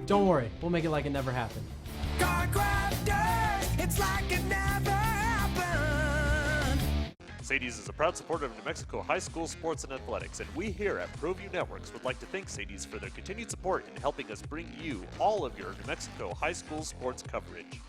Don't worry, we'll make it like it never happened. It's like it never happened. Sadie's is a proud supporter of New Mexico high school sports and athletics, and we here at ProView Networks would like to thank Sadie's for their continued support in helping us bring you all of your New Mexico high school sports coverage.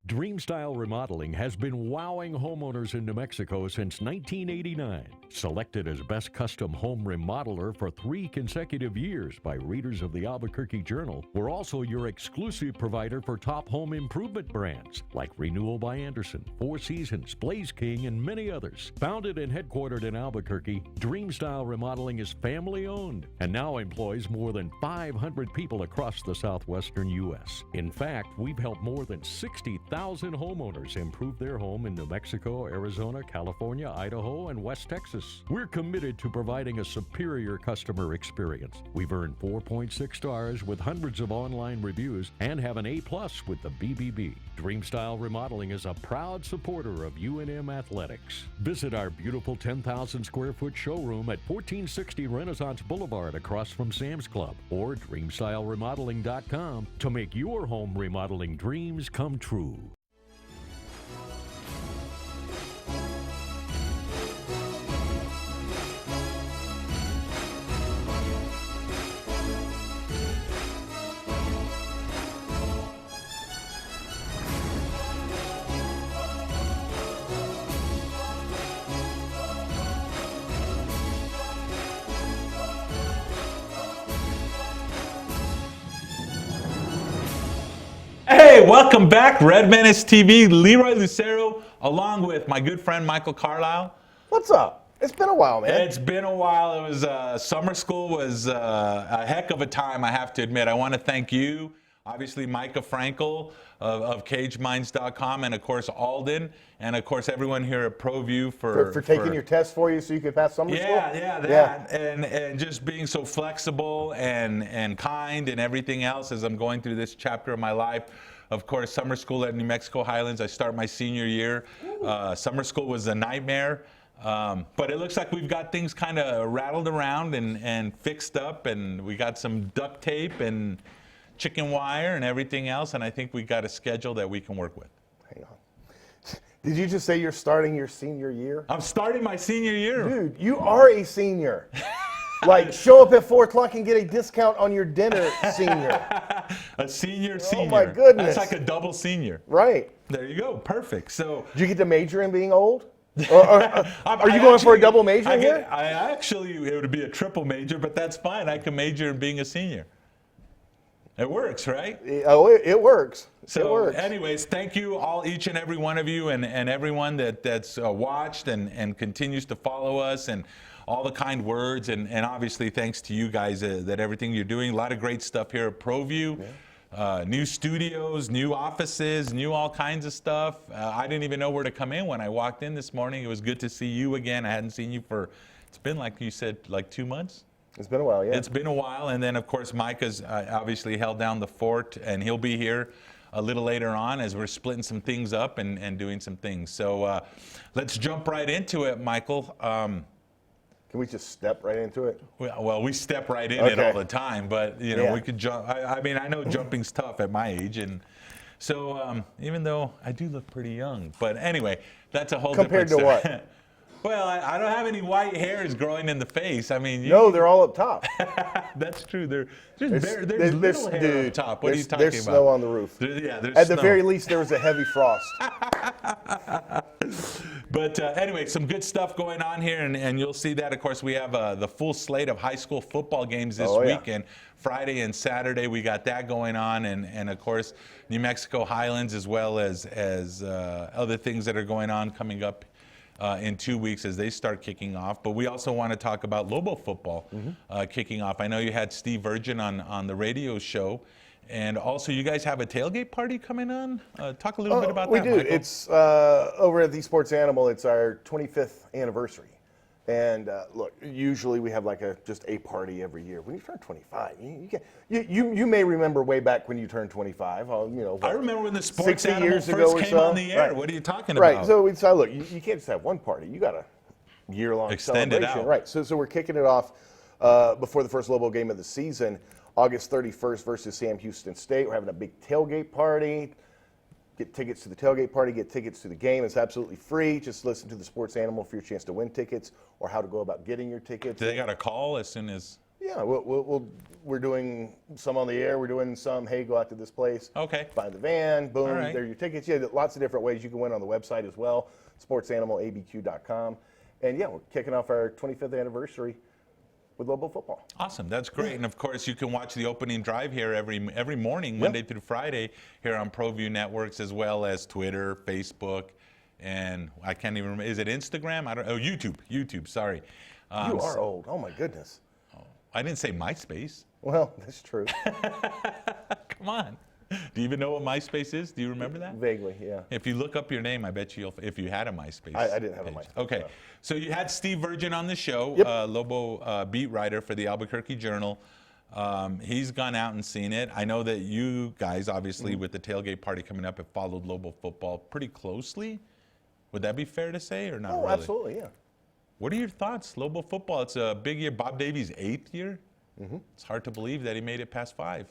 Dreamstyle Remodeling has been wowing homeowners in New Mexico since 1989. Selected as Best Custom Home Remodeler for 3 consecutive years by readers of the Albuquerque Journal, we're also your exclusive provider for top home improvement brands like Renewal by Anderson, Four Seasons, Blaze King, and many others. Founded and headquartered in Albuquerque, Dreamstyle Remodeling is family-owned and now employs more than 500 people across the southwestern U.S. In fact, we've helped more than 60,000 homeowners improve their home in New Mexico, Arizona, California, Idaho, and West Texas. We're committed to providing a superior customer experience. We've earned 4.6 stars with hundreds of online reviews and have an A+ with the BBB. Dreamstyle Remodeling is a proud supporter of UNM Athletics. Visit our beautiful 10,000 square foot showroom at 1460 Renaissance Boulevard across from Sam's Club or DreamStyleRemodeling.com to make your home remodeling dreams come true. Hey, welcome back, Red Menace TV. Leroy Lucero, along with my good friend Michael Carlisle. What's up? It's been a while, man. It's been a while. It was summer school was a heck of a time, I have to admit. I want to thank you, obviously Micah Frankel of CageMinds.com, and of course Alden, and of course everyone here at ProView for taking your test for you so you could pass summer school. Yeah. And just being so flexible and kind and everything else as I'm going through this chapter of my life. Of course, summer school at New Mexico Highlands. I start my senior year. Summer school was a nightmare. But it looks like we've got things kind of rattled around and fixed up, and we got some duct tape and chicken wire and everything else, and I think we got a schedule that we can work with. Hang on. Did you just say you're starting your senior year? I'm starting my senior year. Dude, you are a senior. Like, show up at 4 o'clock and get a discount on your dinner, senior. A senior. Oh, my goodness. That's like a double senior. Right. There you go. Perfect. So, did you get to major in being old? Are you going for a double major here? It would be a triple major, but that's fine. I can major in being a senior. It works, right? Oh, it works. So, it works. anyways, thank you all, each and every one of you, and everyone that's watched and continues to follow us, and all the kind words, and obviously thanks to you guys that everything you're doing. A lot of great stuff here at ProView. Yeah. New studios, new offices, new all kinds of stuff. I didn't even know where to come in when I walked in this morning. It was good to see you again. I hadn't seen you it's been like you said, like 2 months. It's been a while, yeah. It's been a while, and then of course Mike has obviously held down the fort, and he'll be here a little later on as we're splitting some things up and doing some things. So let's jump right into it, Michael. Can we just step right into it? Well, we step right in it all the time, but we could jump. I mean, I know jumping's tough at my age, and so even though I do look pretty young, but anyway, that's a whole compared to different what? Well, I don't have any white hairs growing in the face. I mean, no, they're all up top. That's true. There's little hair up top. What are you talking about? There's snow on the roof. There's At snow. the very least, there was a heavy frost. But anyway, some good stuff going on here, and you'll see that. Of course, we have the full slate of high school football games this weekend. Friday and Saturday, we got that going on, and of course, New Mexico Highlands, as well as other things that are going on coming up in 2 weeks as they start kicking off. But we also want to talk about Lobo football kicking off. I know you had Steve Virgin on the radio show. And also, you guys have a tailgate party coming on? Talk a little bit about that, We do. Michael. It's over at the Sports Animal. It's our 25th anniversary. And look, usually we have like just a party every year. When you turn 25, you may remember way back when you turned 25. I remember when the Sports 60 Animal years first ago or came so. on the air. Right. What are you talking Right. about? So we decided, look, you can't just have one party. You got a year-long Extend it celebration. out. Right. So we're kicking it off before the first Lobo game of the season August 31st versus Sam Houston State. We're having a big tailgate party. Get tickets to the tailgate party, get tickets to the game. It's absolutely free. Just listen to the Sports Animal for your chance to win tickets or how to go about getting your tickets. Do they got a call as soon as? Yeah, we're doing some on the air. We're doing some, hey, go out to this place. Okay. Find the van. Boom, All right. there are your tickets. Yeah, lots of different ways you can win on the website as well, sportsanimалabq.com. And, yeah, we're kicking off our 25th anniversary with Lobo football. Awesome, that's great. And of course, you can watch the opening drive here every morning, Monday through Friday, here on ProView Networks, as well as Twitter, Facebook, and I can't even remember. Is it Instagram? I don't. Oh, YouTube. YouTube. Sorry. You are old. Oh my goodness. I didn't say MySpace. Well, that's true. Come on. Do you even know what MySpace is? Do you remember that? Vaguely, yeah. If you look up your name, I bet you'll, if you had a MySpace. I didn't have a page. MySpace. Okay. No. So you had Steve Virgin on the show, Yep. Lobo beat writer for the Albuquerque Journal. He's gone out and seen it. I know that you guys, obviously, with the tailgate party coming up, have followed Lobo football pretty closely. Would that be fair to say, or not Oh, really? absolutely, yeah. What are your thoughts? Lobo football, it's a big year. Bob Davies' 8th year. It's hard to believe that he made it past 5.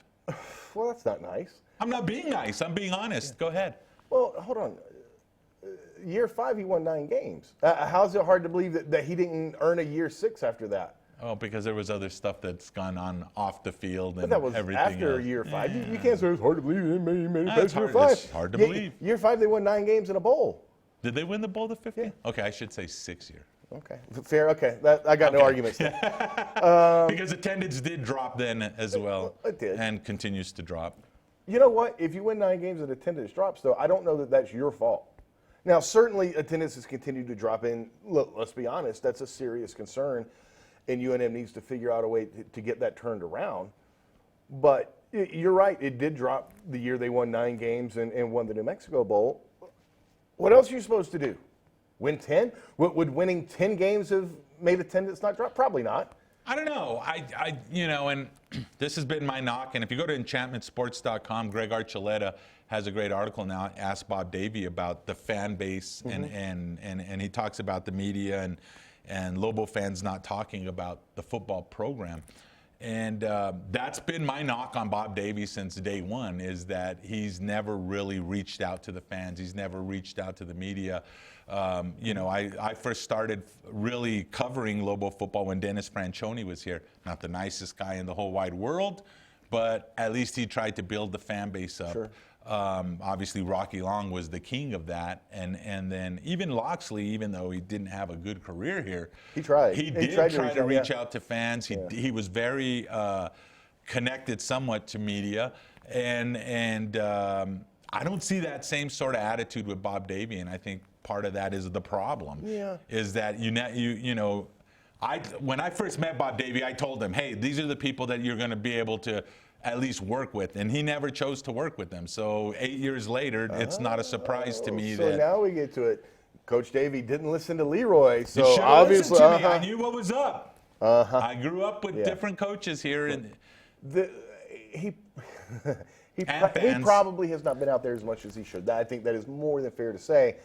Well, that's not nice. I'm not being nice. I'm being honest. Go ahead. Well, hold on. Year 5, he won 9 games. How's it hard to believe that he didn't earn a year 6 after that? Oh, because there was other stuff that's gone on off the field and But that was everything after else. year 5. You can't say it's hard to believe he made it It's past year hard- 5. it's hard to Yeah, believe. Year 5, they won 9 games in a bowl. Did they win the bowl the 15? Yeah. Okay, I should say 6 year. Okay, fair. Okay, I got no arguments there. Because attendance did drop then as well. It did. And continues to drop. You know what? If you win 9 games and attendance drops, though, I don't know that that's your fault. Now, certainly attendance has continued to drop in. Look, let's be honest, that's a serious concern, and UNM needs to figure out a way to get that turned around. But you're right, it did drop the year they won 9 games and won the New Mexico Bowl. What else are you supposed to do? Win 10? Would winning 10 games have made attendance not drop? Probably not. I don't know. And this has been my knock. And if you go to enchantmentsports.com, Greg Archuleta has a great article now. Ask Bob Davie about the fan base, and he talks about the media and Lobo fans not talking about the football program. And that's been my knock on Bob Davie since day one, is that he's never really reached out to the fans. He's never reached out to the media. I first started really covering Lobo football when Dennis Franchione was here. Not the nicest guy in the whole wide world, but at least he tried to build the fan base up. Sure. Obviously, Rocky Long was the king of that, and then even Loxley, even though he didn't have a good career here, he tried. He did try to reach out to fans. He was very connected, somewhat, to media, and I don't see that same sort of attitude with Bob Davie, and I think part of that is the problem. Yeah. Is that when I first met Bob Davie, I told him, hey, these are the people that you're going to be able to at least work with, and he never chose to work with them. So 8 years later, it's not a surprise to me so that. now we get to it. Coach Davie didn't listen to Leroy, so You should have obviously listened to me. I knew what was up. I grew up with Yeah. different coaches here, and he fans. probably has not been out there as much as he should. I think that is more than fair to say.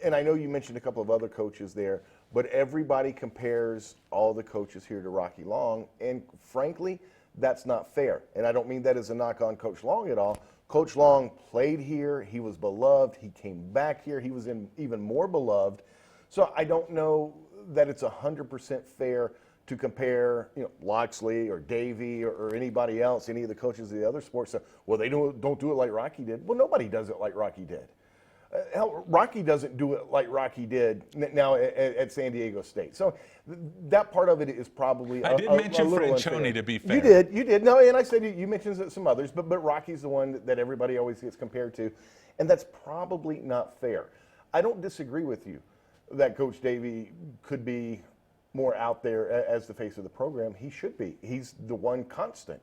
And I know you mentioned a couple of other coaches there, but everybody compares all the coaches here to Rocky Long, and frankly, that's not fair. And I don't mean that as a knock on Coach Long at all. Coach Long played here. He was beloved. He came back here. He was even more beloved. So I don't know that it's 100% fair to compare, Loxley or Davie or anybody else, any of the coaches of the other sports. So, well, they don't do it like Rocky did. Well, nobody does it like Rocky did. Hell, Rocky doesn't do it like Rocky did now at San Diego State. So that part of it is probably I did mention a little Franchione, unfair. to be fair. You did. No, and I said you mentioned some others, but Rocky's the one that everybody always gets compared to, and that's probably not fair. I don't disagree with you that Coach Davie could be more out there as the face of the program. He should be. He's the one constant.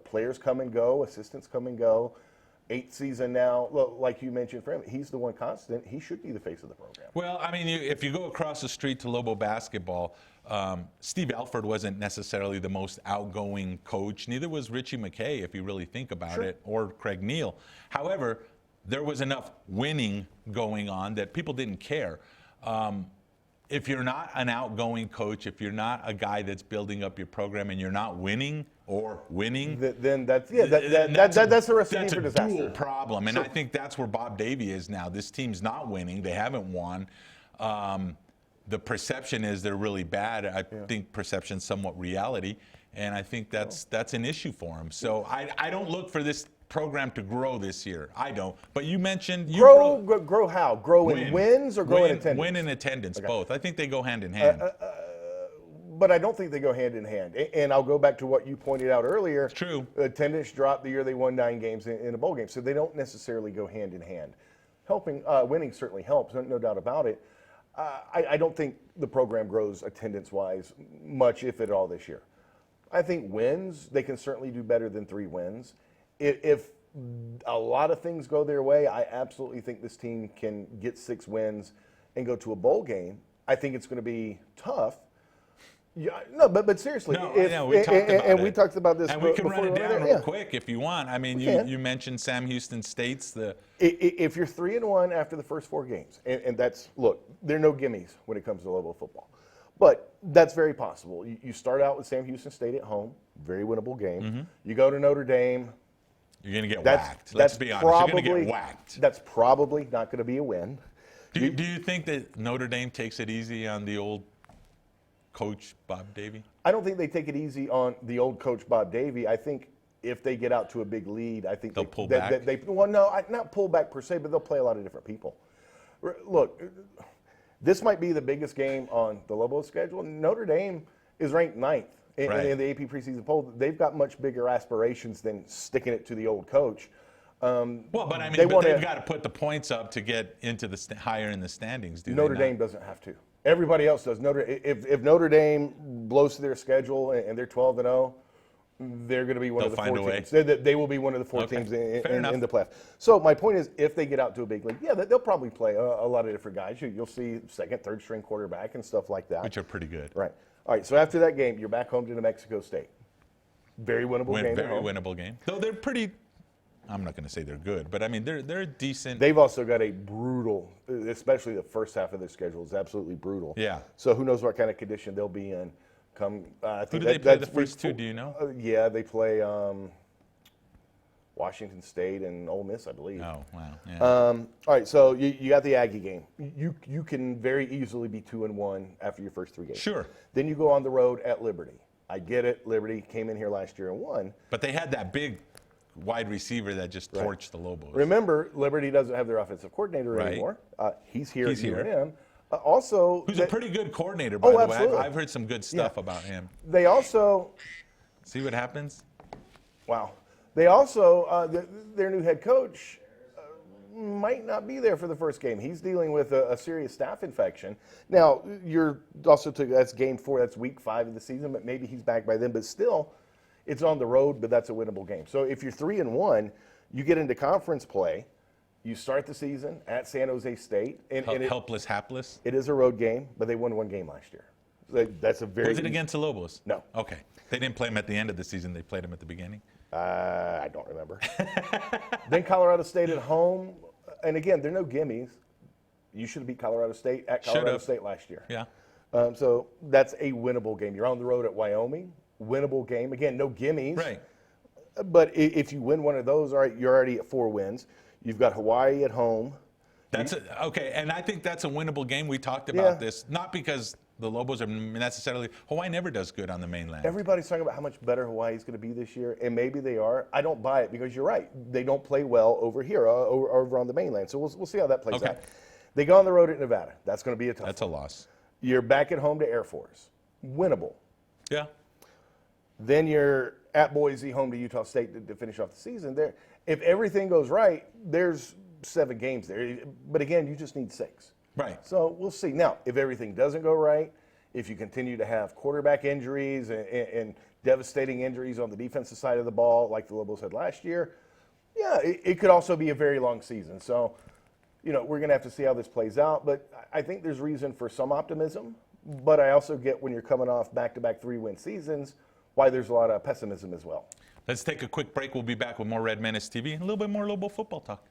Players come and go, assistants come and go. 8th season now, like you mentioned for him, he's the one constant. He should be the face of the program. Well, I mean, if you go across the street to Lobo basketball, Steve Alford wasn't necessarily the most outgoing coach. Neither was Richie McKay, if you really think about it, or Craig Neal. However, there was enough winning going on that people didn't care. if you're not an outgoing coach, if you're not a guy that's building up your program and you're not winning, then that's a recipe for disaster. That's a dual problem, and I think that's where Bob Davie is now. This team's not winning; they haven't won. The perception is they're really bad. I think perception's somewhat reality, and I think that's an issue for them. So I don't look for this program to grow this year. I don't. But you mentioned grow how? Grow in wins or grow in attendance? Win in attendance, both. I think they go hand in hand. But I don't think they go hand in hand. And I'll go back to what you pointed out earlier. It's true. Attendance dropped the year they won 9 games in a bowl game, so they don't necessarily go hand in hand. Winning certainly helps, no doubt about it. I don't think the program grows attendance-wise much, if at all, this year. I think wins, they can certainly do better than 3 wins. If a lot of things go their way, I absolutely think this team can get 6 wins and go to a bowl game. I think it's going to be tough. Yeah, no, but seriously, we talked about it. We talked about this. And we can run it down real quick if you want. I mean, you mentioned Sam Houston State's If you're 3-1 after the first 4 games, and that's there are no gimmies when it comes to level of football, but that's very possible. You start out with Sam Houston State at home, very winnable game. Mm-hmm. You go to Notre Dame. You're going to get whacked. Let's be honest. You're going to get whacked. That's probably not going to be a win. Do you think that Notre Dame takes it easy on the old coach Bob Davie? I don't think they take it easy on the old coach Bob Davie. I think if they get out to a big lead, I think they'll pull back. Not pull back per se, but they'll play a lot of different people. Look, this might be the biggest game on the Lobos schedule. Notre Dame is ranked 9th in the AP preseason poll. They've got much bigger aspirations than sticking it to the old coach. But they've got to put the points up to get into the higher in the standings. Notre Dame doesn't have to. Everybody else does. If Notre Dame blows to their schedule and they're 12-0, they're going to be one of the 4 teams. They will be one of the 4 teams in the playoff. So my point is, if they get out to a big league, they'll probably play a lot of different guys. You'll see 2nd, 3rd string quarterback and stuff like that, which are pretty good. Right. All right. So after that game, you're back home to New Mexico State. Very winnable game. Very winnable game. Though they're pretty. I'm not going to say they're good, but I mean they're decent. They've also got a brutal, especially the first half of their schedule is absolutely brutal. Yeah. So who knows what kind of condition they'll be in. Who do they play the first 2? Do you know? They play Washington State and Ole Miss, I believe. Oh wow. Yeah. All right, so you got the Aggie game. You can very easily be 2-1 after your first 3 games. Sure. Then you go on the road at Liberty. I get it. Liberty came in here last year and won. But they had that big wide receiver that just torched the Lobos. Remember, Liberty doesn't have their offensive coordinator anymore. He's here at UNM. Also, who's a pretty good coordinator, by the absolutely. way. I've heard some good stuff about him. They also see what happens. Wow. They also their new head coach might not be there for the first game. He's dealing with a serious staph infection. Now you're also that's game 4. That's week 5 of the season, but maybe he's back by then. But still, it's on the road, but that's a winnable game. So if you're 3-1, you get into conference play. You start the season at San Jose State. Helpless, hapless? It is a road game, but they won 1 game last year. That's a very. Was it against the Lobos? No. Okay. They didn't play them at the end of the season. They played them at the beginning? I don't remember. Then Colorado State at home. And again, there are no gimmies. You should have beat Colorado State at Colorado State last year. Yeah. So that's a winnable game. You're on the road at Wyoming. Winnable game. Again, no gimmies. Right. But if you win one of those, all right, you're already at 4 wins. You've got Hawaii at home. Okay, and I think that's a winnable game. We talked about this, not because the Lobos are necessarily. Hawaii never does good on the mainland. Everybody's talking about how much better Hawaii is going to be this year, and maybe they are. I don't buy it because you're right. They don't play well over here, over on the mainland. So we'll see how that plays out. They go on the road at Nevada. That's going to be a tough. That's a loss. You're back at home to Air Force. Winnable. Yeah. Then you're at Boise, home to Utah State to finish off the season. There, if everything goes right, there's 7 games there. But again, you just need 6. Right. So we'll see. Now, if everything doesn't go right, if you continue to have quarterback injuries and devastating injuries on the defensive side of the ball, like the Lobos had last year, it could also be a very long season. So, we're going to have to see how this plays out. But I think there's reason for some optimism. But I also get when you're coming off back-to-back 3-win seasons, why there's a lot of pessimism as well. Let's take a quick break. We'll be back with more Red Menace TV and a little bit more Lobo football talk.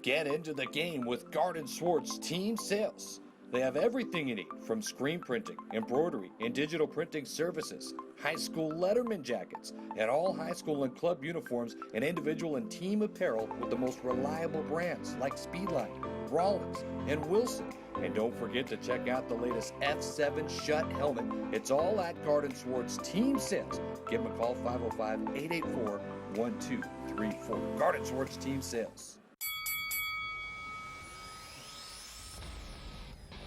Get into the game with Garden Swartz Team Sales. They have everything you need, from screen printing, embroidery, and digital printing services, high school letterman jackets, and all high school and club uniforms, and individual and team apparel with the most reliable brands like Speedline, Rawlins, and Wilson. And don't forget to check out the latest F7 Shut helmet. It's all at Garden Swartz Team Sales. Give them a call, 505-884-1234. Garden Swartz Team Sales.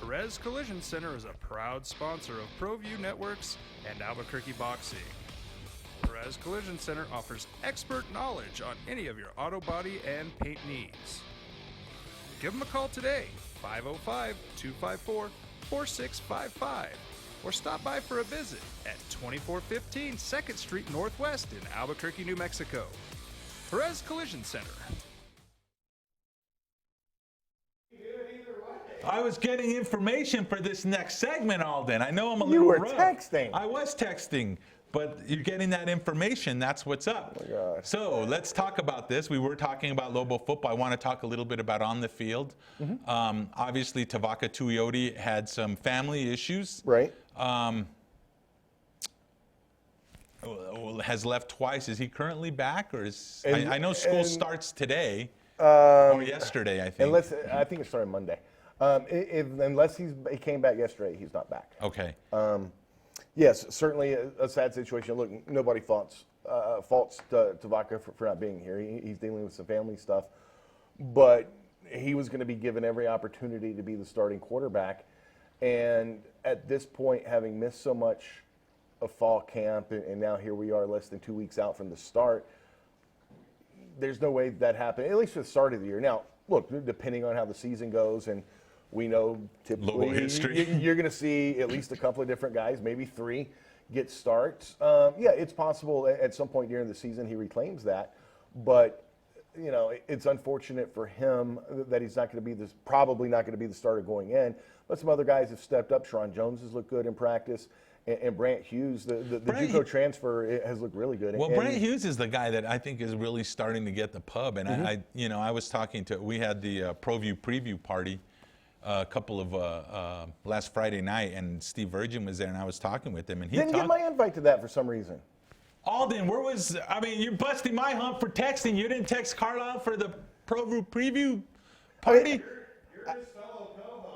Perez Collision Center is a proud sponsor of ProView Networks and Albuquerque Boxing. Perez Collision Center offers expert knowledge on any of your auto body and paint needs. Give them a call today, 505-254-4655, or stop by for a visit at 2415 2nd Street Northwest in Albuquerque, New Mexico. Perez Collision Center. I was getting information for this next segment, Alden. I know I'm a You little were rough. texting. I was texting, but you're getting that information. That's what's up. Oh my gosh. So let's talk about this. We were talking about Lobo football. I want to talk a little bit about on the field. Obviously, Tavaka Tuioti had some family issues. Right. Has left twice. Is he currently back, or is? And- I know school and- starts today or yesterday. I think. I think it started Monday. Unless he came back yesterday, he's not back. Okay. Yes, certainly a sad situation. Look, nobody faults Tavaka for not being here. He's dealing with some family stuff, but he was going to be given every opportunity to be the starting quarterback. And at this point, having missed so much of fall camp, and now here we are less than 2 weeks out from the start, there's no way that happened, at least for the start of the year. Now, look, depending on how the season goes, and we know typically Lobo history. you're going to see at least a couple of different guys, maybe 3, get starts. Yeah, it's possible at some point during the season he reclaims that, but you know, it's unfortunate for him that he's not going to be probably not going to be the starter going in. But some other guys have stepped up. Sharon Jones has looked good in practice, and Brant Hughes, the JUCO transfer, has looked really good. Well, Brant Hughes is the guy that I think is really starting to get the pub. And I was talking to, we had the ProView preview party a couple of last Friday night, and Steve Virgin was there, and I was talking with him, and he didn't get my invite to that for some reason. Alden, you're busting my hump for texting. You didn't text Carlisle for the ProView preview party?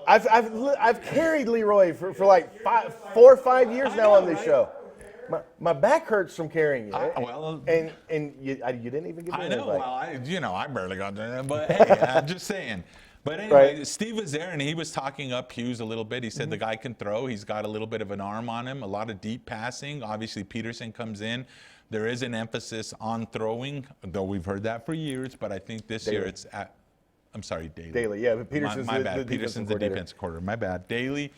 I've carried Leroy for like 4 or 5 years now on this show. My back hurts from carrying you. And you didn't even give me an invite. Well, I barely got there, but hey, I'm just saying. But anyway, right. Steve was there, and he was talking up Hughes a little bit. He said the guy can throw. He's got a little bit of an arm on him, a lot of deep passing. Obviously, Peterson comes in. There is an emphasis on throwing, though we've heard that for years, but I think this year it's at – I'm sorry, Daly. Daly, yeah, but Peterson's my bad. the Peterson's the defensive coordinator. My bad. Daly,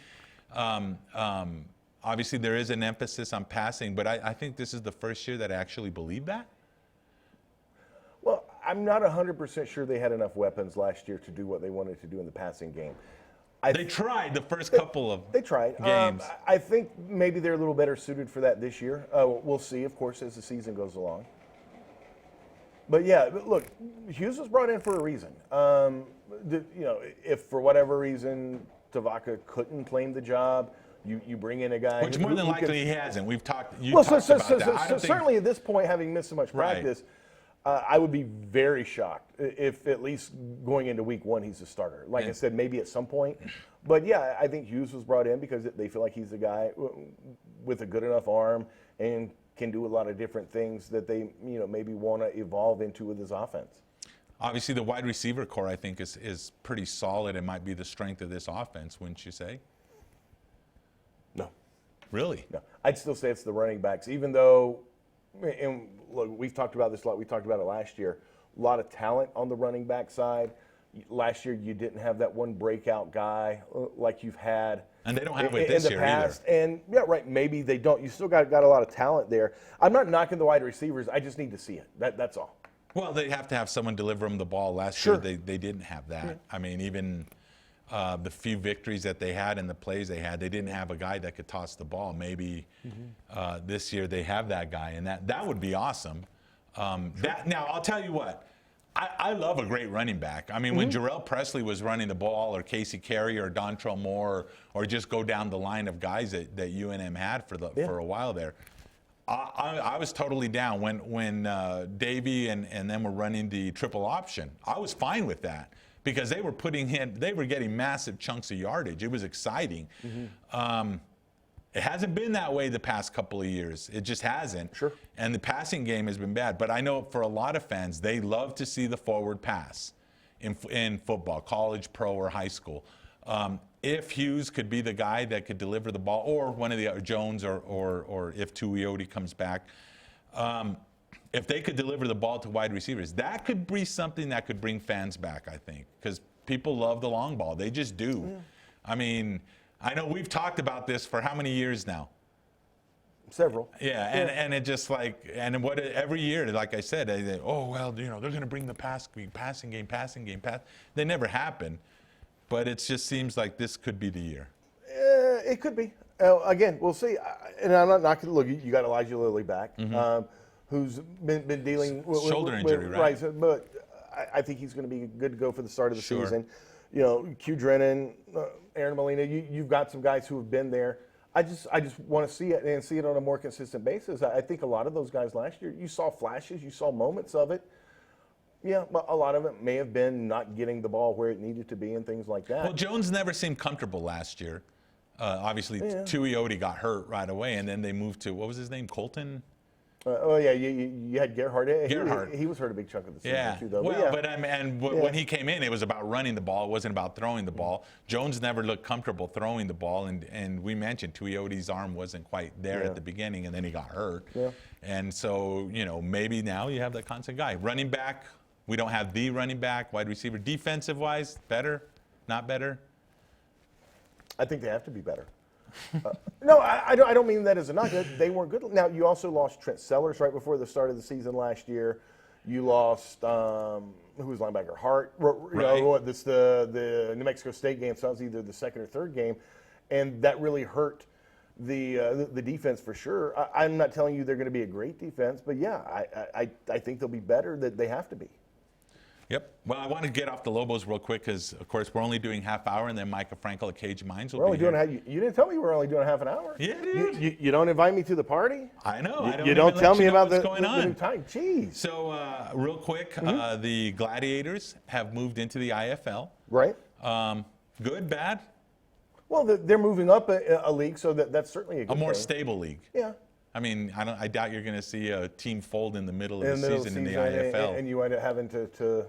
obviously there is an emphasis on passing, but I think this is the first year that I actually believe that. Well, I'm not 100% sure they had enough weapons last year to do what they wanted to do in the passing game. They tried the first couple of games. I think maybe they're a little better suited for that this year. We'll see, of course, as the season goes along. But yeah, look, Hughes was brought in for a reason. If for whatever reason Tavaka couldn't claim the job, you bring in a guy. Which more than likely he hasn't. We've talked. Certainly at this point, having missed so much practice, I would be very shocked if at least going into week 1 he's a starter. Like I said, maybe at some point. But yeah, I think Hughes was brought in because they feel like he's the guy with a good enough arm and can do a lot of different things that they maybe want to evolve into with his offense. Obviously, the wide receiver core, I think, is pretty solid and might be the strength of this offense, wouldn't you say? No. Really? No. I'd still say it's the running backs, even though, and look, we've talked about this a lot. We talked about it last year. A lot of talent on the running back side. Last year, you didn't have that one breakout guy like you've had. And they don't have it this year either. And yeah, right, maybe they don't. You still got a lot of talent there. I'm not knocking the wide receivers. I just need to see it. That's all. Well, they have to have someone deliver them the ball. Last year, they didn't have that. Yeah. I mean, even the few victories that they had and the plays they had, they didn't have a guy that could toss the ball. Maybe this year they have that guy, and that would be awesome. Now, I'll tell you what. I love a great running back. I mean, when Jarrell Presley was running the ball, or Casey Carey, or Dontrell Moore, or just go down the line of guys that UNM had for a while there, I was totally down. When Davey and them were running the triple option, I was fine with that because they were getting massive chunks of yardage. It was exciting. It hasn't been that way the past couple of years. It just hasn't. Sure. And the passing game has been bad. But I know for a lot of fans, they love to see the forward pass in football, college, pro, or high school. If Hughes could be the guy that could deliver the ball, or one of the Jones, or if Tuioti comes back, if they could deliver the ball to wide receivers, that could be something that could bring fans back, I think, because people love the long ball. They just do. Yeah. I mean, I know we've talked about this for how many years now? Several. Yeah, and it just every year, like I said, they're going to bring the passing game. They never happen, but it just seems like this could be the year. It could be. Again, we'll see. And I'm not knocking. Look, you got Elijah Lilly back, who's been dealing with shoulder injury, right? But I think he's going to be good to go for the start of the season. You know, Q Drennan, Aaron Molina, you've got some guys who have been there. I just want to see it and see it on a more consistent basis. I think a lot of those guys last year, you saw flashes, you saw moments of it. Yeah, but a lot of it may have been not getting the ball where it needed to be and things like that. Well, Jones never seemed comfortable last year. Obviously, Tuioti got hurt right away, and then they moved to, what was his name, Colton? You had Gerhardt. Gerhardt. He was hurt a big chunk of the season too, though. Well, when he came in, it was about running the ball. It wasn't about throwing the ball. Jones never looked comfortable throwing the ball, and we mentioned Tuioti's arm wasn't quite there at the beginning, and then he got hurt. Yeah. And so, maybe now you have that constant guy. Running back, we don't have the running back. Wide receiver, defensive-wise, better, not better? I think they have to be better. No, I don't mean that as a knock. They weren't good. Now, you also lost Trent Sellers right before the start of the season last year. You lost, who was linebacker? Hart. The New Mexico State game, so that was either the second or third game, and that really hurt the defense for sure. I'm not telling you they're going to be a great defense, but yeah, I think they'll be better. That they have to be. Yep. Well, I want to get off the Lobos real quick because, of course, we're only doing half hour, and then Micah Frankel at Cage Minds will we're only be here. doing you didn't tell me we were only doing half an hour. Yeah, dude. You don't invite me to the party? I know. You don't tell me about what's going on. The new time. Jeez. So, real quick, the Gladiators have moved into the IFL. Right. Good, bad? Well, they're moving up a league, so that's certainly a good more thing. Stable league. Yeah. I mean, I doubt you're going to see a team fold in the middle of the season in the IFL. And you end up having to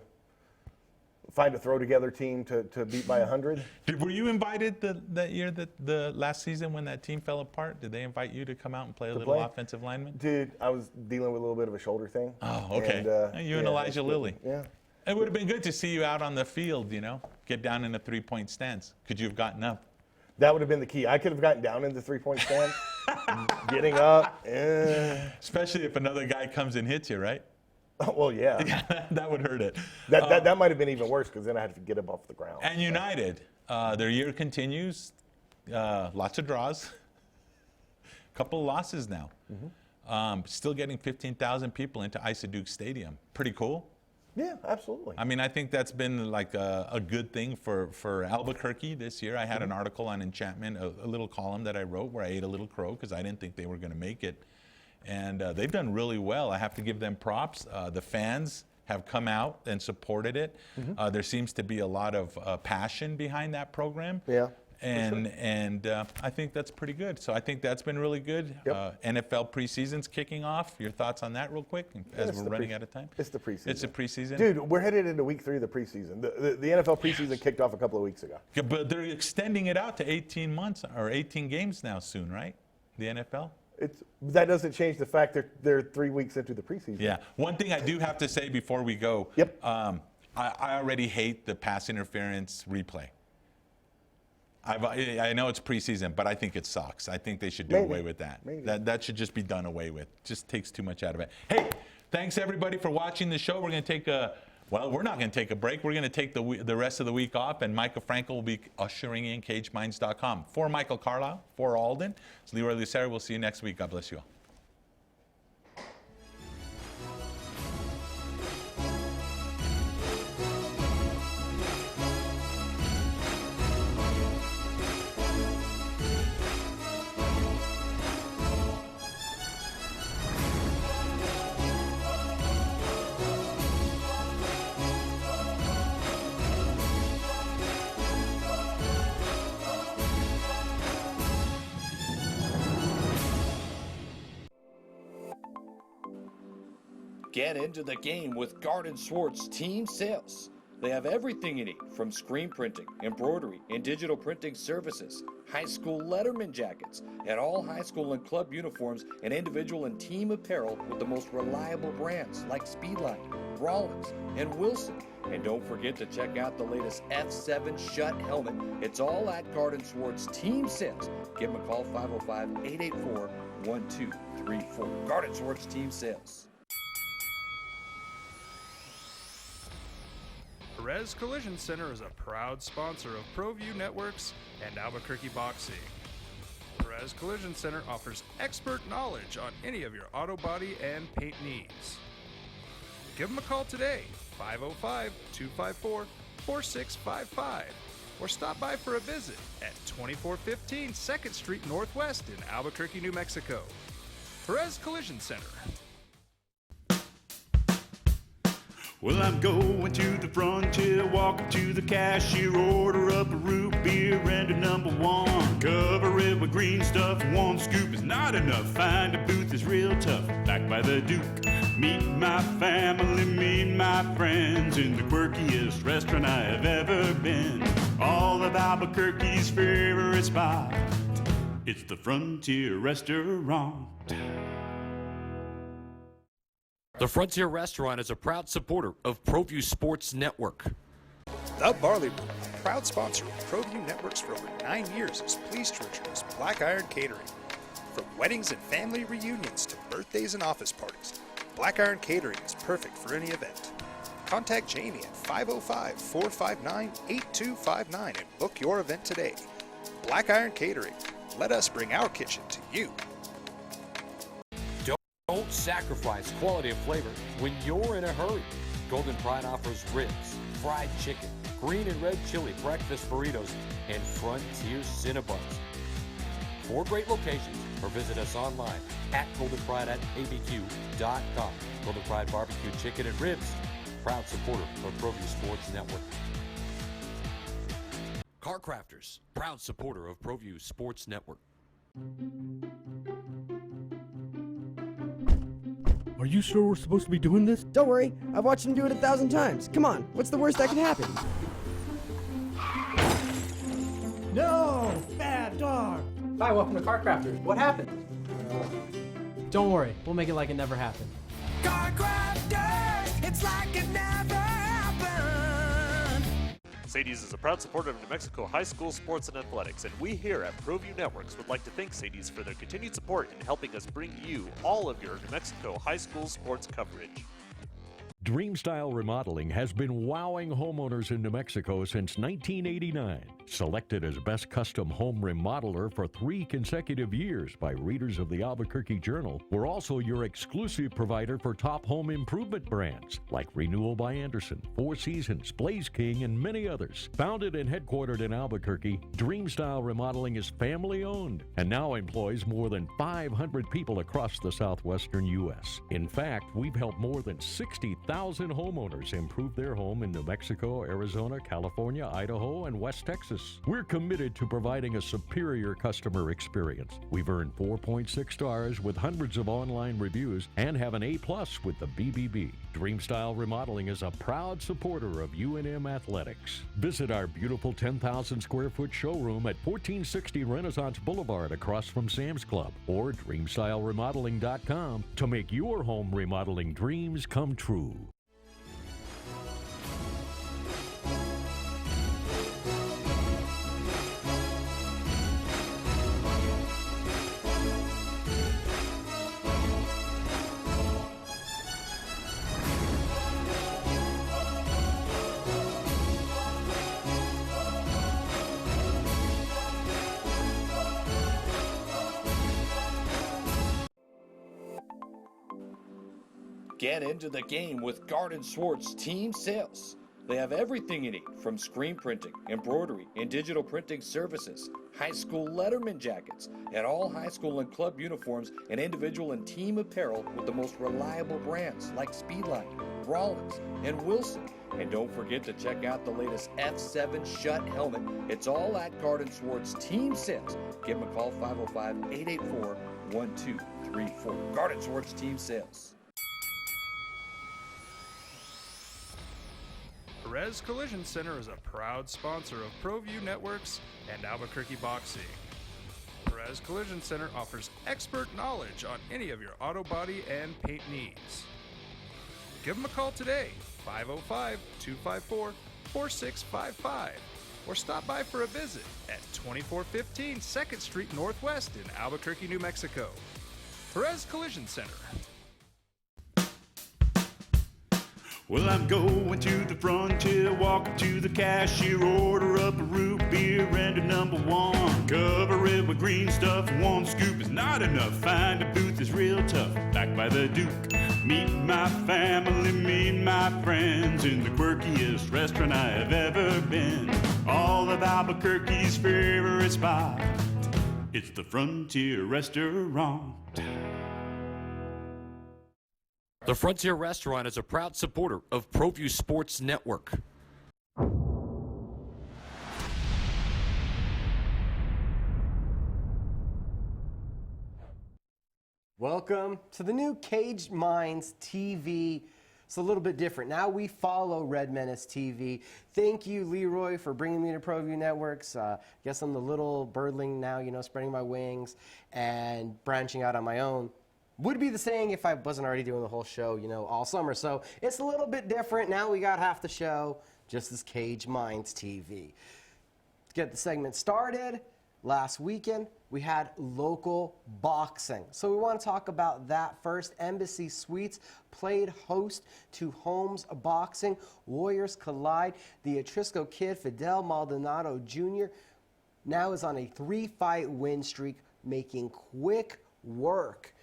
find a throw-together team to beat by 100. Were you invited that year, the last season when that team fell apart? Did they invite you to come out and play offensive lineman? Dude, I was dealing with a little bit of a shoulder thing. Oh, okay. And, you and Elijah Lilly. Yeah. It would have been good to see you out on the field, get down in a three-point stance. Could you have gotten up? That would have been the key. I could have gotten down in the three-point stance. Getting up. Especially if another guy comes and hits you, right? Well, yeah. That would hurt it. That might have been even worse because then I had to get up off the ground. And United, their year continues. Lots of draws. A couple of losses now. Still getting 15,000 people into Isa Duke Stadium. Pretty cool. Yeah, absolutely. I mean, I think that's been like a good thing for Albuquerque this year. I had an article on Enchantment, a little column that I wrote where I ate a little crow because I didn't think they were going to make it. And they've done really well. I have to give them props. The fans have come out and supported it. There seems to be a lot of passion behind that program. Yeah. And I think that's pretty good. So I think that's been really good. Yep. NFL preseason's kicking off. Your thoughts on that real quick as we're running out of time? It's the preseason. It's the preseason? Dude, we're headed into week 3 of the preseason. The NFL preseason kicked off a couple of weeks ago. Yeah, but they're extending it out to 18 months or 18 games now soon, right? The NFL? That doesn't change the fact that they're 3 weeks into the preseason. Yeah. One thing I do have to say before we go. Yep. I already hate the pass interference replay. I know it's preseason, but I think it sucks. I think they should do away with that. That should just be done away with. Just takes too much out of it. Hey, thanks everybody for watching the show. We're going to take we're not going to take a break. We're going to take the rest of the week off, and Micah Frankel will be ushering in CageMinds.com. For Michael Carlisle, for Alden, it's Leroy Lucero. We'll see you next week. God bless you all. Get into the game with Garden Swartz Team Sales. They have everything you need from screen printing, embroidery, and digital printing services, high school letterman jackets, and all high school and club uniforms and individual and team apparel with the most reliable brands like Speedline, Rollins, and Wilson. And don't forget to check out the latest F7 Shut helmet. It's all at Garden Swartz Team Sales. Give them a call, 505-884-1234. Garden Swartz Team Sales. Perez Collision Center is a proud sponsor of ProView Networks and Albuquerque Boxing. Perez Collision Center offers expert knowledge on any of your auto body and paint needs. Give them a call today, 505-254-4655, or stop by for a visit at 2415 2nd Street Northwest in Albuquerque, New Mexico. Perez Collision Center. Well, I'm going to the frontier, walk up to the cashier, order up a root beer and a number one. Cover it with green stuff, one scoop is not enough. Find a booth is real tough, back by the Duke. Meet my family, meet my friends in the quirkiest restaurant I have ever been. All of Albuquerque's favorite spot, it's the Frontier Restaurant. The Frontier Restaurant is a proud supporter of ProView Sports Network. The Barley Room, proud sponsor of ProView Networks for over 9 years, is pleased to introduce Black Iron Catering. From weddings and family reunions to birthdays and office parties, Black Iron Catering is perfect for any event. Contact Jamie at 505-459-8259 and book your event today. Black Iron Catering, let us bring our kitchen to you. Don't sacrifice quality and flavor when you're in a hurry. Golden Pride offers ribs, fried chicken, green and red chili breakfast burritos, and Frontier Cinnabons. 4 great locations, or visit us online at goldenpride@abq.com. Golden Pride Barbecue Chicken and Ribs, proud supporter of ProView Sports Network. Car Crafters, proud supporter of ProView Sports Network. Are you sure we're supposed to be doing this? Don't worry, I've watched him do it 1,000 times. Come on, what's the worst that can happen? No! Bad dog! Hi, welcome to Car Crafters. What happened? Don't worry, we'll make it like it never happened. Car Crafters, it's like it never happened. Sadie's is a proud supporter of New Mexico high school sports and athletics, and we here at ProView Networks would like to thank Sadie's for their continued support in helping us bring you all of your New Mexico high school sports coverage. Dreamstyle Remodeling has been wowing homeowners in New Mexico since 1989. Selected as Best Custom Home Remodeler for 3 consecutive years by readers of the Albuquerque Journal, we're also your exclusive provider for top home improvement brands like Renewal by Anderson, Four Seasons, Blaze King, and many others. Founded and headquartered in Albuquerque, Dreamstyle Remodeling is family-owned and now employs more than 500 people across the southwestern U.S. In fact, we've helped more than 60,000 homeowners improve their home in New Mexico, Arizona, California, Idaho, and West Texas. We're committed to providing a superior customer experience. We've earned 4.6 stars with hundreds of online reviews and have an A+ with the BBB. Dreamstyle Remodeling is a proud supporter of UNM Athletics. Visit our beautiful 10,000 square foot showroom at 1460 Renaissance Boulevard across from Sam's Club, or dreamstyleremodeling.com to make your home remodeling dreams come true. Get into the game with Garden Swartz Team Sales. They have everything you need from screen printing, embroidery, and digital printing services, high school letterman jackets, and all high school and club uniforms and individual and team apparel with the most reliable brands like Speedline, Rollins, and Wilson. And don't forget to check out the latest F7 Shut helmet. It's all at Garden Swartz Team Sales. Give them a call, 505-884-1234. Garden Swartz Team Sales. Perez Collision Center is a proud sponsor of ProView Networks and Albuquerque Boxing. Perez Collision Center offers expert knowledge on any of your auto body and paint needs. Give them a call today, 505-254-4655, or stop by for a visit at 2415 2nd Street Northwest in Albuquerque, New Mexico. Perez Collision Center. Well, I'm going to the frontier, walk up to the cashier, order up a root beer and a number one. Cover it with green stuff, one scoop is not enough. Find a booth is real tough, back by the Duke. Meet my family, meet my friends in the quirkiest restaurant I have ever been. All of Albuquerque's favorite spot, it's the Frontier Restaurant. The Frontier Restaurant is a proud supporter of ProView Sports Network. Welcome to the new Cage Minds TV. It's a little bit different. Now we follow Red Menace TV. Thank you, Leroy, for bringing me to ProView Networks. I guess I'm the little birdling now, spreading my wings and branching out on my own. Would be the saying if I wasn't already doing the whole show, all summer. So it's a little bit different. Now we got half the show, just as Cage Minds TV. To get the segment started, last weekend we had local boxing. So we want to talk about that first. Embassy Suites played host to Holmes Boxing. Warriors collide. The Atrisco kid, Fidel Maldonado Jr., now is on a 3-fight win streak, making quick work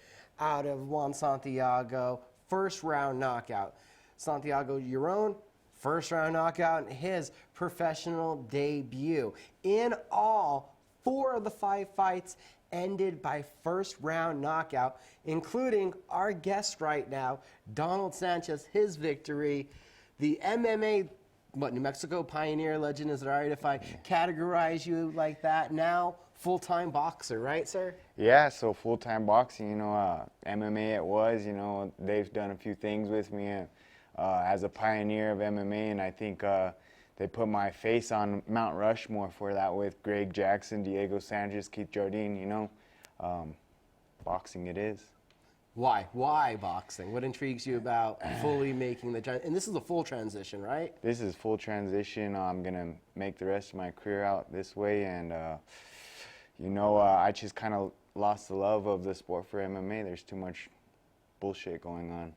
out of Juan Santiago, first-round knockout. Santiago Giron, first-round knockout in his professional debut. In all, 4 of the 5 fights ended by first-round knockout, including our guest right now, Donald Sanchez, his victory. The MMA, New Mexico pioneer legend, is it all right if I categorize you like that now? Full-time boxer, right, sir? Yeah, so full-time boxing, MMA it was, they've done a few things with me as a pioneer of MMA, and I think they put my face on Mount Rushmore for that with Greg Jackson, Diego Sanchez, Keith Jardine, boxing it is. Why? Why boxing? What intrigues you about fully making the and this is a full transition, right? This is full transition. I'm going to make the rest of my career out this way, and I just kind of lost the love of the sport for MMA. There's too much bullshit going on.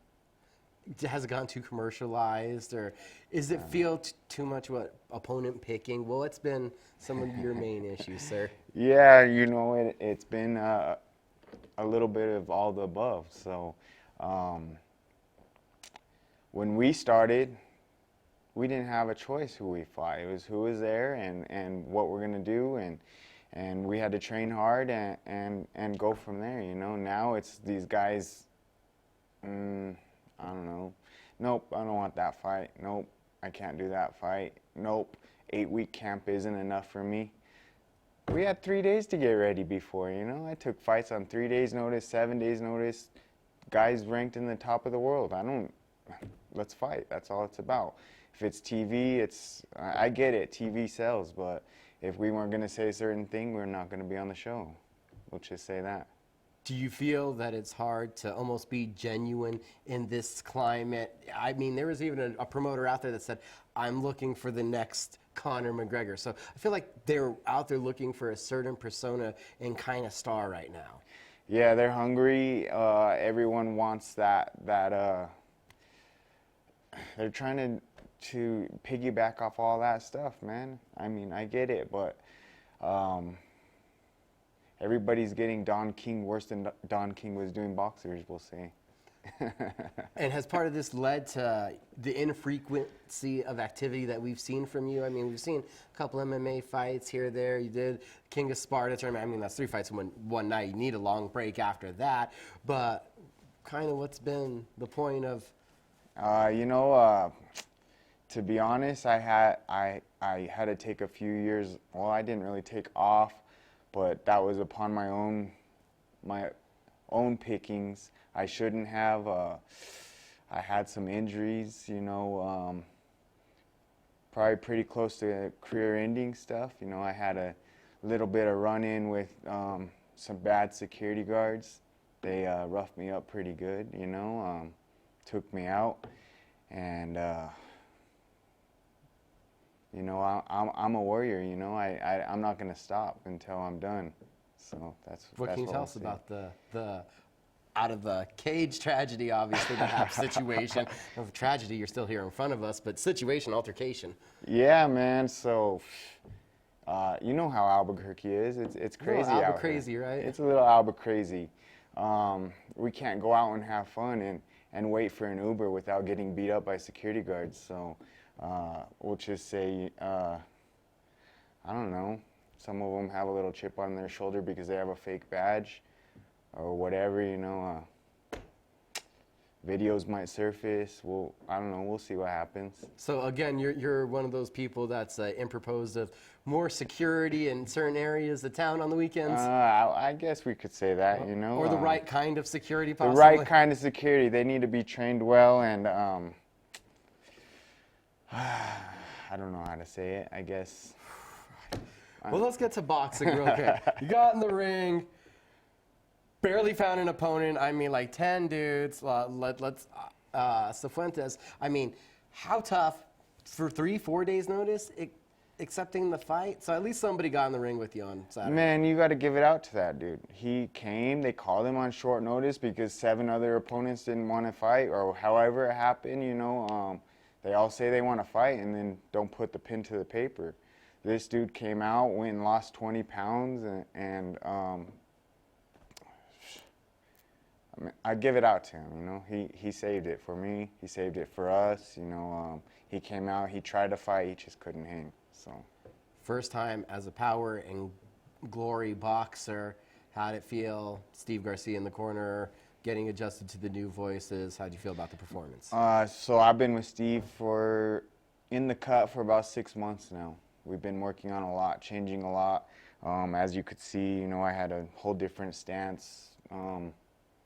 Has it gone too commercialized, or is it feel too much opponent picking? Well, it's been some of your main issues, sir. Yeah, it's been a little bit of all the above. So when we started, we didn't have a choice who we fought. It was who was there and what we're going to do, and we had to train hard and go from there, Now it's these guys, I don't know. Nope, I don't want that fight. Nope, I can't do that fight. Nope, 8-week camp isn't enough for me. We had 3 days to get ready before, I took fights on 3 days' notice, 7 days' notice. Guys ranked in the top of the world. Let's fight. That's all it's about. If it's TV, I get it. TV sells, but if we weren't going to say a certain thing, we're not going to be on the show. We'll just say that. Do you feel that it's hard to almost be genuine in this climate? I mean, there was even a promoter out there that said, I'm looking for the next Conor McGregor. So I feel like they're out there looking for a certain persona and kind of star right now. Yeah, they're hungry. Everyone wants that. They're trying to piggyback off all that stuff, man. I mean, I get it, but everybody's getting Don King worse than Don King was doing boxers, we'll say. And has part of this led to the infrequency of activity that we've seen from you? I mean, we've seen a couple MMA fights here or there. You did King of Sparta tournament. I mean, that's 3 fights in one night. You need a long break after that. But kind of what's been the point of? To be honest, I had to take a few years. Well, I didn't really take off, but that was upon my own pickings. I shouldn't have. I had some injuries, probably pretty close to career-ending stuff. You know, I had a little bit of run-in with some bad security guards. They roughed me up pretty good, you know, took me out, and you know, I'm a warrior. You know, I'm not gonna stop until I'm done. So that's What that's can you tell we'll us see. about the out of the cage tragedy, obviously, the half situation. Of tragedy, you're still here in front of us, but situation, altercation. Yeah, man. So, you know how Albuquerque is. It's crazy out here. Albuquerque, right? It's a little Albuquerque. We can't go out and have fun and wait for an Uber without getting beat up by security guards. So, we'll just say, I don't know. Some of them have a little chip on their shoulder because they have a fake badge, or whatever. You know. Videos might surface. I don't know. We'll see what happens. So again, you're one of those people that's proposed of more security in certain areas of town on the weekends. I guess we could say that, you know. Or the right kind of security, The possibly. right kind of security. They need to be trained well, and I don't know how to say it. I guess. Well, let's get to boxing real quick. You got in the ring. Barely found an opponent. I mean, like 10 dudes. Cifuentes. I mean, how tough for 3-4 days notice accepting the fight? So at least somebody got in the ring with you on Saturday. Man, you got to give it out to that dude. He came. They called him on short notice because 7 other opponents didn't want to fight, or however it happened. You know, they all say they want to fight and then don't put the pen to the paper. This dude came out, went and lost 20 pounds, and I mean, I give it out to him, you know. He saved it for me. He saved it for us, you know. He came out, he tried to fight, he just couldn't hang, so. First time as a power and glory boxer, how'd it feel? Steve Garcia in the corner, getting adjusted to the new voices. How'd you feel about the performance? So I've been with Steve in the cut for about 6 months now. We've been working on a lot, changing a lot. As you could see, you know, I had a whole different stance.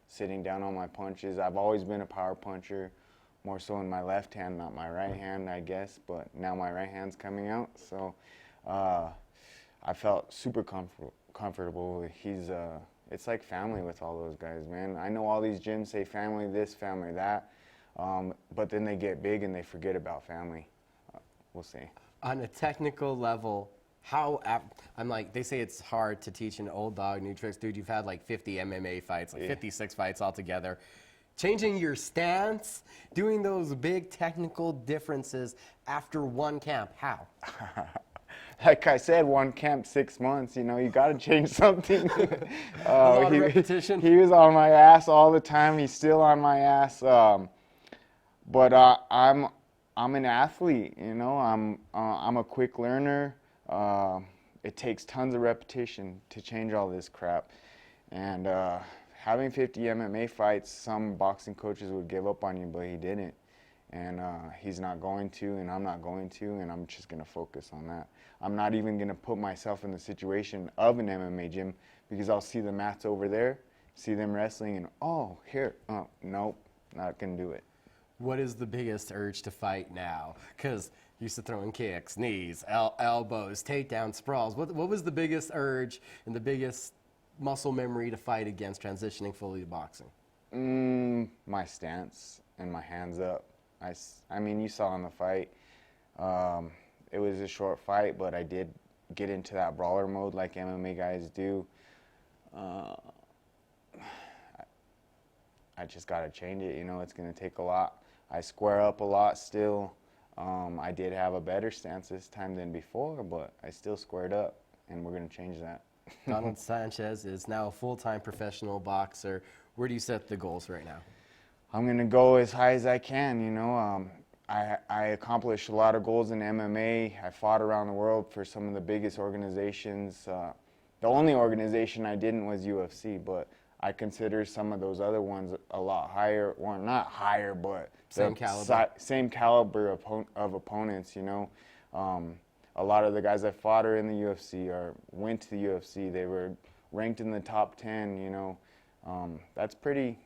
Sitting down on my punches. I've always been a power puncher, more so in my left hand, not my right hand, I guess, but now my right hand's coming out, so I felt super comfortable. It's like family with all those guys, man. I know all these gyms say family this, family that, but then they get big and they forget about family. We'll see. On a technical level, I'm like, they say it's hard to teach an old dog new tricks. Dude, you've had like 50 MMA fights, like 56 fights altogether. Changing your stance, doing those big technical differences after one camp, how? Like I said, one camp, 6 months, you know, you got to change something. A lot of repetition. He was on my ass all the time. He's still on my ass. But I'm an athlete, you know. I'm a quick learner. It takes tons of repetition to change all this crap, and having 50 MMA fights, some boxing coaches would give up on you, but he didn't, and he's not going to, and I'm not going to, and I'm just going to focus on that. I'm not even going to put myself in the situation of an MMA gym, because I'll see the mats over there, see them wrestling, and oh, here, nope, not going to do it. What is the biggest urge to fight now? Because used to throwing kicks, knees, elbows, takedowns, sprawls. What was the biggest urge and the biggest muscle memory to fight against transitioning fully to boxing? My stance and my hands up. I mean, you saw in the fight, it was a short fight, but I did get into that brawler mode like MMA guys do. I just got to change it, you know. It's going to take a lot. I square up a lot still. I did have a better stance this time than before, but I still squared up, and we're going to change that. Donald Sanchez is now a full-time professional boxer. Where do you set the goals right now? I'm going to go as high as I can, you know. I accomplished a lot of goals in MMA. I fought around the world for some of the biggest organizations. The only organization I didn't was UFC, but I consider some of those other ones a lot higher, or not higher, but same caliber. Same caliber of opponents, you know. A lot of the guys I fought are in the UFC or went to the UFC. They were ranked in the top 10, you know. That's pretty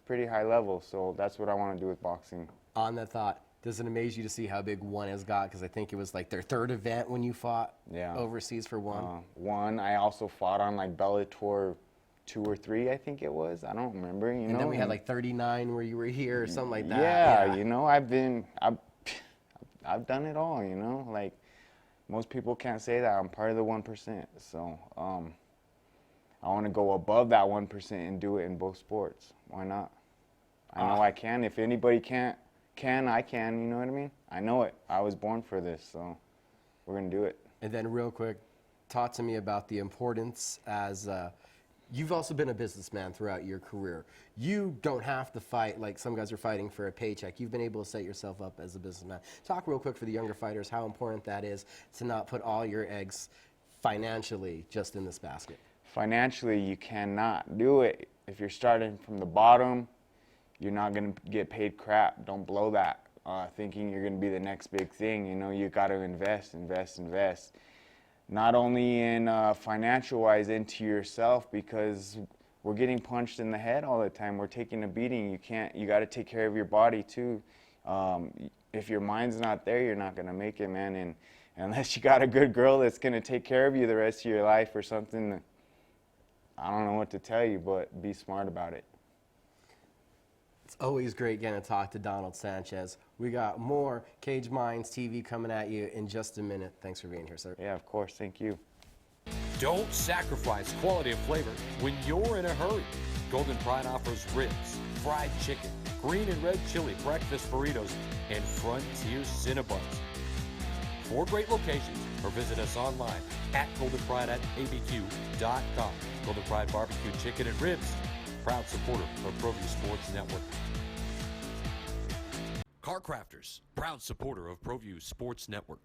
high level, so that's what I want to do with boxing. On that thought, Does it amaze you to see how big one has got? Because I think it was like their third event when you fought overseas for one. One. I also fought on like Bellator 2 or 3, I think it was. I don't remember. You know. And then we had like 39 where you were here or something like that. Yeah, you know, I've done it all. You know, like most people can't say that. I'm part of the 1%. So I want to go above that 1% and do it in both sports. Why not? I know I can. If anybody can, I can. You know what I mean? I know it. I was born for this, so we're gonna do it. And then real quick, talk to me about the importance as you've also been a businessman throughout your career. You don't have to fight like some guys are fighting for a paycheck. You've been able to set yourself up as a businessman. Talk real quick for the younger fighters how important that is to not put all your eggs financially just in this basket. Financially, you cannot do it. If you're starting from the bottom, you're not going to get paid crap. Don't blow that thinking you're going to be the next big thing. You know, you got to invest. Not only in financial-wise into yourself, because we're getting punched in the head all the time. We're taking a beating. You got to take care of your body too. If your mind's not there, you're not going to make it, man. And unless you got a good girl that's going to take care of you the rest of your life or something, I don't know what to tell you, but be smart about it. It's always great getting to talk to Donald Sanchez. We got more Cage Minds TV coming at you in just a minute. Thanks for being here, sir. Yeah, of course. Thank you. Don't sacrifice quality and flavor when you're in a hurry. Golden Pride offers ribs, fried chicken, green and red chili breakfast burritos, and Frontier Cinnabons. 4 great locations, or visit us online at goldenpride@abq.com. Golden Pride Barbecue Chicken and Ribs, proud supporter of ProView Sports Network. Car Crafters, proud supporter of ProView Sports Network.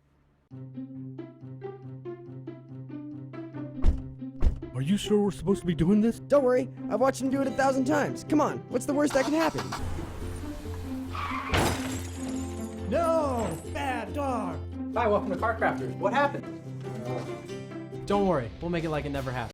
Are you sure we're supposed to be doing this? Don't worry, I've watched him do it 1,000 times. Come on, what's the worst that can happen? No! Bad dog! Hi, welcome to Car Crafters. What happened? Don't worry, we'll make it like it never happened.